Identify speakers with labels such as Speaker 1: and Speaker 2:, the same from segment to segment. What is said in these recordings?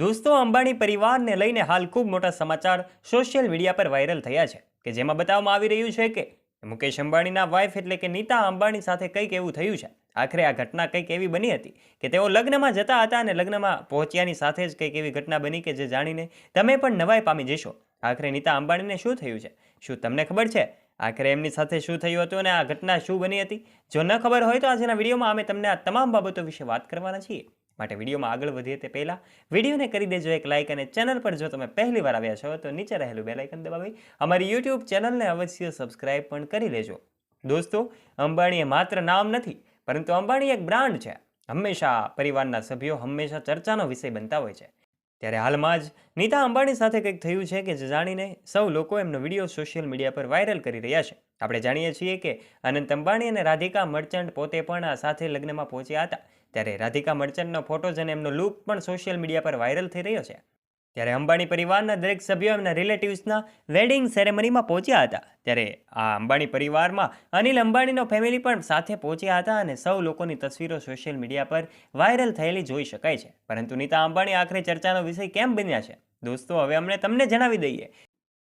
Speaker 1: દોસ્તો, અંબાણી પરિવારને લઈને હાલ ખૂબ મોટા સમાચાર સોશિયલ મીડિયા પર વાયરલ થયા છે કે જેમાં બતાવવામાં આવી રહ્યું છે કે મુકેશ અંબાણીના વાઇફ એટલે કે નીતા અંબાણી સાથે કંઈક એવું થયું છે। આખરે આ ઘટના કંઈક એવી બની હતી કે તેઓ લગ્નમાં જતા હતા અને લગ્નમાં પહોંચ્યાની સાથે જ કંઈક એવી ઘટના બની કે જે જાણીને તમે પણ નવાઈ પામી જશો। આખરે નીતા અંબાણીને શું થયું છે, શું તમને ખબર છે આખરે એમની સાથે શું થયું હતું અને આ ઘટના શું બની હતી? જો ન ખબર હોય તો આજના વિડીયોમાં અમે તમને આ તમામ બાબતો વિશે વાત કરવાના છીએ। માટે વિડીયોમાં આગળ વધીએ તે પહેલાં વિડીયોને કરી દેજો એક લાઇક અને ચેનલ પર જો તમે પહેલી વાર આવ્યા છો તો નીચે રહેલું બેલ આઇકન દબાવી અમારી યુટ્યુબ ચેનલને અવશ્ય સબસ્ક્રાઇબ પણ કરી લેજો। દોસ્તો, અંબાણી એ માત્ર નામ નથી પરંતુ અંબાણી એક બ્રાન્ડ છે। હંમેશા પરિવારના સભ્યો હંમેશા ચર્ચાનો વિષય બનતા હોય છે। ત્યારે હાલમાં જ નીતા અંબાણી સાથે કંઈક થયું છે કે જે જાણીને સૌ લોકો એમનો વિડીયો સોશિયલ મીડિયા પર વાયરલ કરી રહ્યા છે। આપણે જાણીએ છીએ કે અનંત અંબાણી અને રાધિકા મર્ચન્ટ પોતે પણ આ સાથે લગ્નમાં પહોંચ્યા હતા। ત્યારે રાધિકા મર્ચન્ટનો ફોટોઝ અને એમનો લુક પણ સોશિયલ મીડિયા પર વાયરલ થઈ રહ્યો છે। ત્યારે અંબાણી પરિવારના દરેક સભ્યો એમના રિલેટિવ્સના વેડિંગ સેરેમનીમાં પહોંચ્યા હતા। ત્યારે આ અંબાણી પરિવારમાં અનિલ અંબાણીનો ફેમિલી પણ સાથે પહોંચ્યા હતા અને સૌ લોકોની તસવીરો સોશિયલ મીડિયા પર વાયરલ થયેલી જોઈ શકાય છે। પરંતુ નીતા અંબાણી આખરે ચર્ચાનો વિષય કેમ બન્યા છે? દોસ્તો, હવે અમને તમને જણાવી દઈએ।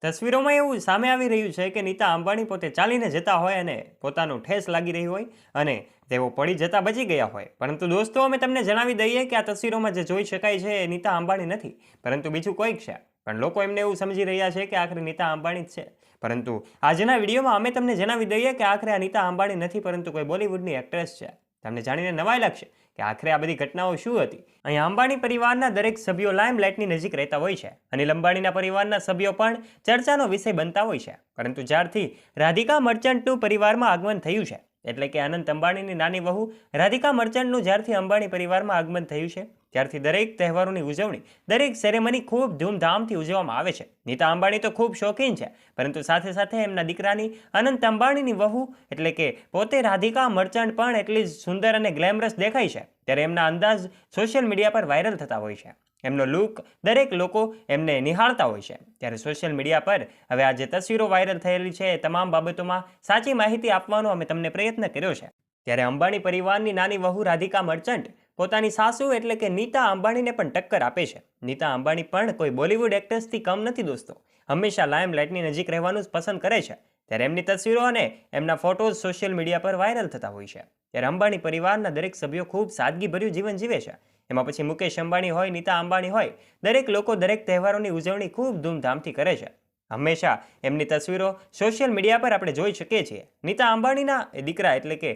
Speaker 1: તસવીરોમાં એવું સામે આવી રહ્યું છે કે નીતા અંબાણી પોતે ચાલીને જતા હોય અને પોતાનું ઠેસ લાગી રહી હોય અને તેઓ પડી જતા બચી ગયા હોય। પરંતુ દોસ્તો, અમે તમને જણાવી દઈએ કે આ તસવીરોમાં જે જોઈ શકાય છે એ નીતા અંબાણી નથી પરંતુ બીજું કોઈક છે। પણ લોકો એમને એવું સમજી રહ્યા છે કે આખરે નીતા અંબાણી જ છે। પરંતુ આજના વિડીયોમાં અમે તમને જણાવી દઈએ કે આખરે આ નીતા અંબાણી નથી પરંતુ કોઈ બોલિવૂડની એક્ટ્રેસ છે। તમને જાણીને નવાઈ લાગશે કે આખરે આ બધી ઘટનાઓ શું હતી। અહીં અંબાણી પરિવારના દરેક સભ્યો લાઇમલાઇટની નજીક રહેતા હોય છે। અનિલ અંબાણીના પરિવારના સભ્યો પણ ચર્ચાનો વિષય બનતા હોય છે। પરંતુ જ્યારથી રાધિકા મર્ચન્ટનું પરિવારમાં આગમન થયું છે, એટલે કે અનંત અંબાણીની નાની વહુ રાધિકા મર્ચન્ટનું જ્યારથી અંબાણી પરિવારમાં આગમન થયું છે ત્યારથી દરેક તહેવારોની ઉજવણી, દરેક સેરેમની ખૂબ ધૂમધામથી ઉજવવામાં આવે છે। નીતા અંબાણી તો ખૂબ શોખીન છે પરંતુ સાથે સાથે એમના દીકરાની અનંત અંબાણીની વહુ એટલે કે પોતે રાધિકા મર્ચન્ટ પણ એટલી જ સુંદર અને ગ્લેમરસ દેખાય છે। ત્યારે એમના અંદાજ સોશિયલ મીડિયા પર વાયરલ થતા હોય છે। એમનો લુક દરેક લોકો એમને નિહાળતા હોય છે। ત્યારે સોશિયલ મીડિયા પર હવે આ જે તસવીરો વાયરલ થયેલી છે એ તમામ બાબતોમાં સાચી માહિતી આપવાનો અમે તમને પ્રયત્ન કર્યો છે। ત્યારે અંબાણી પરિવારની નાની વહુ રાધિકા મર્ચન્ટ પોતાની સાસુ એટલે કે નીતા અંબાણીને પણ ટક્કર આપે છે। નીતા અંબાણી પણ કોઈ બોલિવૂડ એક્ટ્રેસથી કમ નથી દોસ્તો, હંમેશા લાઇમલાઇટની નજીક રહેવાનું જ પસંદ કરે છે। ત્યારે એમની તસવીરો અને એમના ફોટોઝ સોશિયલ મીડિયા પર વાયરલ થતા હોય છે। ત્યારે અંબાણી પરિવારના દરેક સભ્યો ખૂબ સાદગીભર્યું જીવન જીવે છે। એમાં પછી મુકેશ અંબાણી હોય, નીતા અંબાણી હોય, દરેક લોકો દરેક તહેવારોની ઉજવણી ખૂબ ધૂમધામથી કરે છે। હંમેશા એમની તસવીરો સોશિયલ મીડિયા પર આપણે જોઈ શકીએ છીએ। નીતા અંબાણીના દીકરા એટલે કે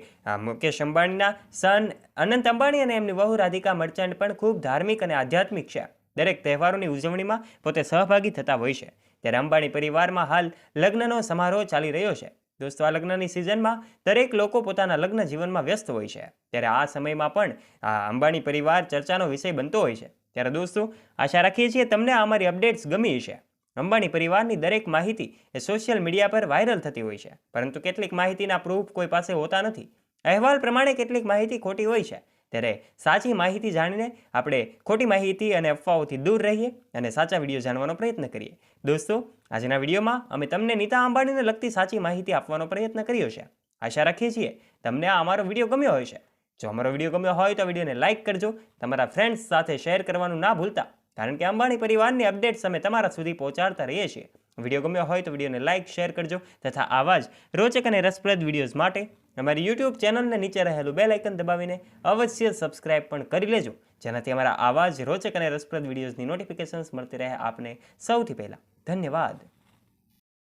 Speaker 1: મુકેશ અંબાણીના સન અનંત અંબાણી અને એમની વહુ રાધિકા મર્ચન્ટ પણ ખૂબ ધાર્મિક અને આધ્યાત્મિક છે। દરેક તહેવારોની ઉજવણીમાં પોતે સહભાગી થતા હોય છે। ત્યારે અંબાણી પરિવારમાં હાલ લગ્નનો સમારોહ ચાલી રહ્યો છે। દોસ્તો, આ લગ્નની સિઝનમાં દરેક લોકો પોતાના લગ્ન જીવનમાં વ્યસ્ત હોય છે। ત્યારે આ સમયમાં પણ આ અંબાણી પરિવાર ચર્ચાનો વિષય બનતો હોય છે। ત્યારે દોસ્તો, આશા રાખીએ છીએ તમને આ અમારી અપડેટ્સ ગમી હશે। અંબાણી પરિવારની દરેક માહિતી એ સોશિયલ મીડિયા પર વાયરલ થતી હોય છે પરંતુ કેટલીક માહિતીના પ્રૂફ કોઈ પાસે હોતા નથી। અહેવાલ પ્રમાણે કેટલીક માહિતી ખોટી હોય છે। ત્યારે સાચી માહિતી જાણીને આપણે ખોટી માહિતી અને અફવાઓથી દૂર રહીએ અને સાચા વિડીયો જાણવાનો પ્રયત્ન કરીએ। દોસ્તો, આજના વિડીયોમાં અમે તમને નીતા અંબાણીને લગતી સાચી માહિતી આપવાનો પ્રયત્ન કર્યો છે। આશા રાખીએ છીએ તમને આ અમારો વિડીયો ગમ્યો હોય છે। જો અમારો વિડીયો ગમ્યો હોય તો વિડીયોને લાઇક કરજો, તમારા ફ્રેન્ડ્સ સાથે શેર કરવાનું ના ભૂલતા, કારણ કે અંબાણી પરિવારની અપડેટ્સ અમે તમારા સુધી પહોંચાડતા રહીએ છીએ। વિડીયો ગમ્યો હોય તો વિડીયોને લાઇક, શેર કરજો તથા આવા જ રોચક અને રસપ્રદ વિડીયોઝ માટે અમારી યુટ્યુબ ચેનલને નીચે રહેલું બેલ આઇકન દબાવીને અવશ્ય સબસ્ક્રાઇબ પણ કરી લેજો, જેનાથી અમારા આવા જ રોચક અને રસપ્રદ વિડીયોઝની નોટિફિકેશન્સ મળતી રહે આપને સૌથી પહેલાં। ધન્યવાદ।